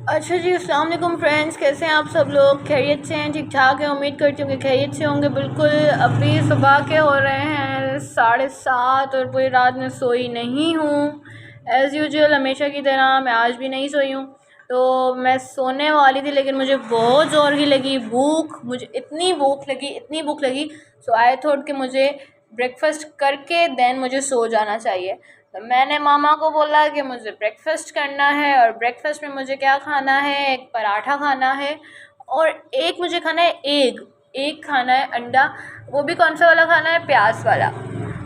अच्छा जी, अस्सलाम वालेकुम फ्रेंड्स, कैसे हैं आप सब लोग? खैरियत से हैं? ठीक ठाक है? उम्मीद करती हूँ कि खैरियत से होंगे। बिल्कुल अभी सुबह के हो रहे हैं 7:30 और पूरी रात में सोई नहीं हूँ। एज़ यूजुअल हमेशा की तरह मैं आज भी नहीं सोई हूँ। तो मैं सोने वाली थी लेकिन मुझे बहुत ज़ोर की लगी भूख, मुझे इतनी भूख लगी। सो आई थॉट कि मुझे ब्रेकफास्ट करके देन मुझे सो जाना चाहिए। तो मैंने मामा को बोला कि मुझे ब्रेकफ़ास्ट करना है और ब्रेकफ़ास्ट में मुझे क्या खाना है, एक पराठा खाना है और एक मुझे खाना है एग खाना है, अंडा। वो भी कौन सा वाला खाना है? प्याज वाला।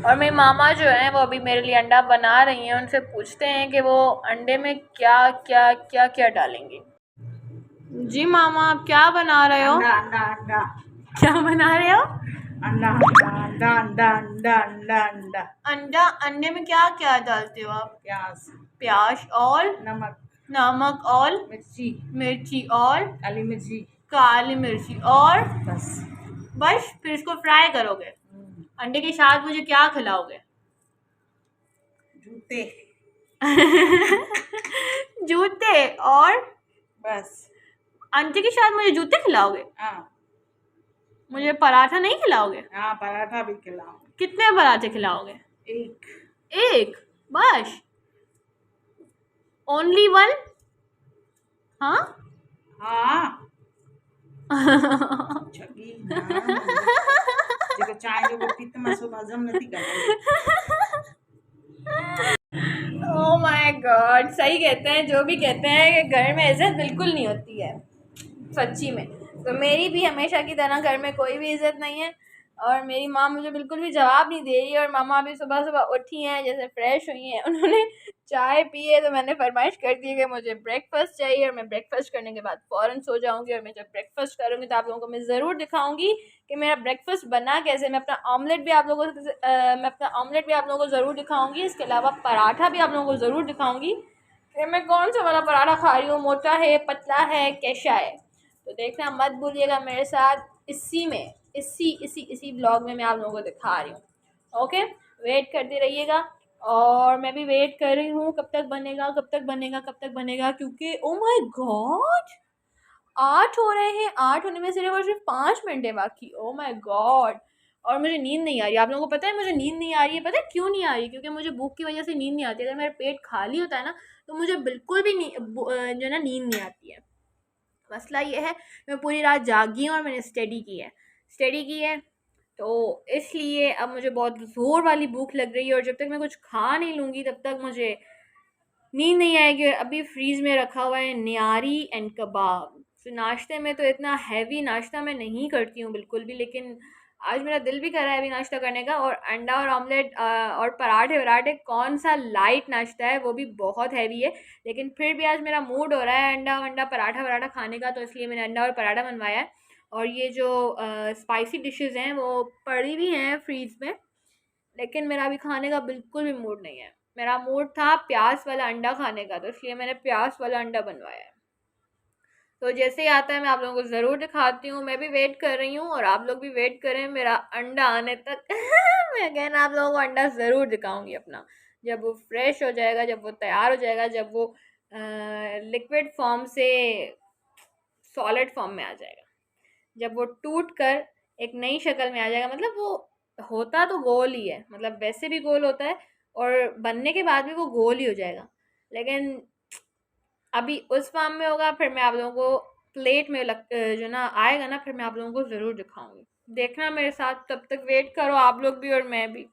और मेरी मामा जो है वो अभी मेरे लिए अंडा बना रही हैं। उनसे पूछते हैं कि वो अंडे में क्या क्या क्या क्या डालेंगी। जी मामा, आप क्या बना रहे हो? अंडा अंडा अंडा क्या बना रहे हो? अंडा अंडा अंडा अंडा अंडा अंडा अंडा अंडा। अंडे में क्या क्या डालते हो आप? प्याज, प्याज और नमक, नमक और मिर्ची और काली मिर्ची, काली मिर्ची और बस। बस फिर इसको फ्राई करोगे। अंडे के साथ मुझे क्या खिलाओगे? जूते, जूते और बस। अंडे के साथ मुझे जूते खिलाओगे? हाँ मुझे पराठा नहीं खिलाओगे? हाँ, पराठा भी खिलाओ। कितने पराठे खिलाओगे? एक। एक बस? Only one? हाँ। हाँ छगी ना जेको चाय जो पित्त में सो हजम नहीं करना। ओह माय गॉड, सही कहते हैं जो भी कहते हैं कि घर में इज्जत बिल्कुल नहीं होती है, सच्ची में। तो मेरी भी हमेशा की तरह घर में कोई भी इज्जत नहीं है और मेरी माँ मुझे बिल्कुल भी जवाब नहीं दे रही। और मामा भी सुबह सुबह उठी हैं, जैसे फ्रेश हुई हैं, उन्होंने चाय पी है। तो मैंने फरमाइश कर दी है कि मुझे ब्रेकफास्ट चाहिए और मैं ब्रेकफास्ट करने के बाद फ़ौरन सो जाऊँगी। और मैं जब ब्रेकफास्ट करूँगी तो आप लोगों को मैं ज़रूर दिखाऊँगी कि मेरा ब्रेकफास्ट बना कैसे। मैं अपना ऑमलेट भी आप लोगों को ज़रूर दिखाऊँगी। इसके अलावा पराठा भी आप लोगों को ज़रूर दिखाऊँगी कि मैं कौन सा वाला पराठा खा रही हूँ, मोटा है, पतला है, कैसा है। तो देखना मत भूलिएगा मेरे साथ। इसी ब्लॉग में मैं आप लोगों को दिखा रही हूँ। ओके, वेट करते रहिएगा। और मैं भी वेट कर रही हूँ कब तक बनेगा, क्योंकि ओ माय गॉड 8 हो रहे हैं। 8 होने में सिर्फ और सिर्फ 5 मिनट है बाकी। Oh my God. और मुझे नींद नहीं आ रही। आप लोगों को पता है मुझे नींद नहीं आ रही है? पता है क्यों नहीं आ रही? क्योंकि मुझे भूख की वजह से नींद नहीं आती। अगर मेरा पेट खाली होता है ना तो मुझे बिल्कुल भी जो है ना नींद नहीं आती है। मसला ये है, मैं पूरी रात जागी हूँ और मैंने स्टडी की है। तो इसलिए अब मुझे बहुत ज़ोर वाली भूख लग रही है और जब तक मैं कुछ खा नहीं लूँगी तब तक मुझे नींद नहीं आएगी। और अभी फ्रीज़ में रखा हुआ है निहारी एंड कबाब। तो नाश्ते में तो इतना हैवी नाश्ता मैं नहीं करती हूँ बिल्कुल भी, लेकिन आज मेरा दिल भी कर रहा है अभी नाश्ता करने का। और अंडा और ऑमलेट और पराठे वराठे कौन सा लाइट नाश्ता है, वो भी बहुत हैवी है। लेकिन फिर भी आज मेरा मूड हो रहा है अंडा वंडा पराठा वराठा खाने का, तो इसलिए मैंने अंडा और पराठा बनवाया है। और ये जो स्पाइसी डिशेज़ हैं वो पड़ी भी हैं फ्रीज़ में, लेकिन मेरा अभी खाने का बिल्कुल भी मूड नहीं है। मेरा मूड था प्याज वाला अंडा खाने का, तो इसलिए मैंने प्याज वाला अंडा बनवाया है। तो जैसे ही आता है मैं आप लोगों को ज़रूर दिखाती हूँ। मैं भी वेट कर रही हूँ और आप लोग भी वेट करें मेरा अंडा आने तक। मैं कहना आप लोगों को अंडा ज़रूर दिखाऊंगी अपना, जब वो फ्रेश हो जाएगा, जब वो तैयार हो जाएगा, जब वो लिक्विड फॉर्म से सॉलिड फॉर्म में आ जाएगा, जब वो टूट कर एक नई शक्ल में आ जाएगा। मतलब वो होता तो गोल ही है, मतलब वैसे भी गोल होता है और बनने के बाद भी वो गोल ही हो जाएगा। लेकिन अभी उस फॉर्म में होगा, फिर मैं आप लोगों को प्लेट में जो ना आएगा ना, फिर मैं आप लोगों को ज़रूर दिखाऊंगी। देखना मेरे साथ, तब तक वेट करो आप लोग भी और मैं भी।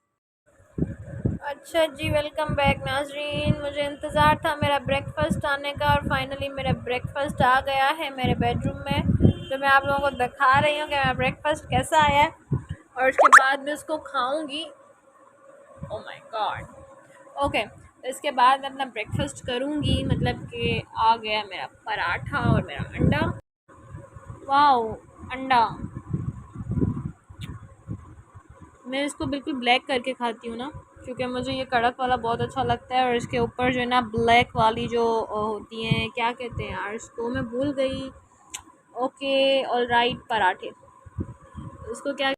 अच्छा जी, वेलकम बैक नाजरीन। मुझे इंतज़ार था मेरा ब्रेकफास्ट आने का और फाइनली मेरा ब्रेकफास्ट आ गया है मेरे बेडरूम में। तो मैं आप लोगों को दिखा रही हूँ कि मेरा ब्रेकफास्ट कैसा आया है और उसके बाद मैं उसको खाऊंगी। Oh my God. ओके, तो इसके बाद मैं अपना ब्रेकफास्ट करूंगी। मतलब कि आ गया मेरा पराठा और मेरा अंडा। वाओ, अंडा मैं इसको बिल्कुल ब्लैक करके खाती हूँ ना, क्योंकि मुझे ये कड़क वाला बहुत अच्छा लगता है। और इसके ऊपर जो है ना ब्लैक वाली जो होती हैं, क्या कहते हैं यार इसको, मैं भूल गई। ओके ऑल राइट, पराठे, इसको क्या,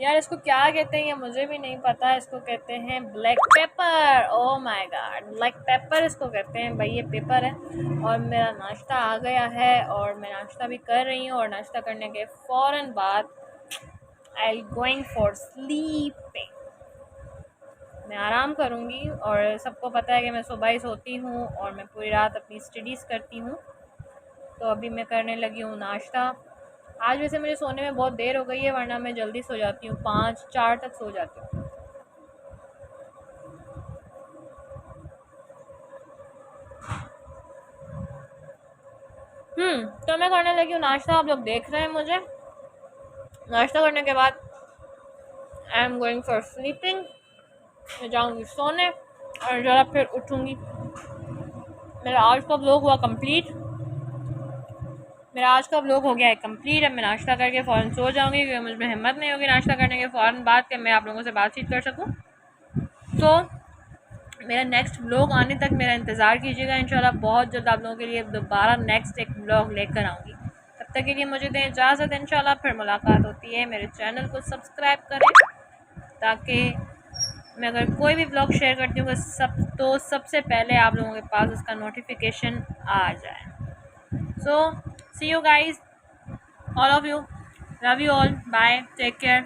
यार इसको क्या कहते हैं ये मुझे भी नहीं पता। इसको कहते हैं black pepper. Oh my God, black pepper इसको कहते हैं भाई। ये पेपर है और मेरा नाश्ता आ गया है और मैं नाश्ता भी कर रही हूँ। और नाश्ता करने के फ़ौरन बाद आई गोइंग फॉर स्लीपिंग। मैं आराम करूँगी और सबको पता है कि मैं सुबह ही सोती हूँ और मैं पूरी रात अपनी स्टडीज़ करती हूँ। तो अभी मैं करने लगी हूँ नाश्ता। आज वैसे मुझे सोने में बहुत देर हो गई है, वरना मैं जल्दी सो जाती हूँ, 5-4 तक सो जाती हूँ। तो मैं करने लगी हूँ नाश्ता। आप लोग देख रहे हैं मुझे। नाश्ता करने के बाद I am going for sleeping. मैं जाऊँगी सोने और ज़रा फिर उठूँगी। मेरा आज का व्लॉग हुआ कंप्लीट। मेरा आज का व्लॉग हो गया है कंप्लीट। अब मैं नाश्ता करके फ़ौरन सो जाऊँगी क्योंकि मुझ में हिम्मत नहीं होगी नाश्ता करने के फ़ौरन बाद कि मैं आप लोगों से बातचीत कर सकूँ। तो मेरा नेक्स्ट व्लॉग आने तक मेरा इंतज़ार कीजिएगा। इंशाल्लाह बहुत जल्द आप लोगों के लिए दोबारा नेक्स्ट एक व्लॉग लेकर आऊँगी। तब तक के लिए मुझे दें इजाज़त। इंशाल्लाह फिर मुलाकात होती है। मेरे चैनल को सब्सक्राइब करें ताकि मैं अगर कोई भी व्लॉग शेयर करती हूँ तो सबसे पहले आप लोगों के पास उसका नोटिफिकेशन आ जाए। So see you guys, all of you, love you all, bye, take care.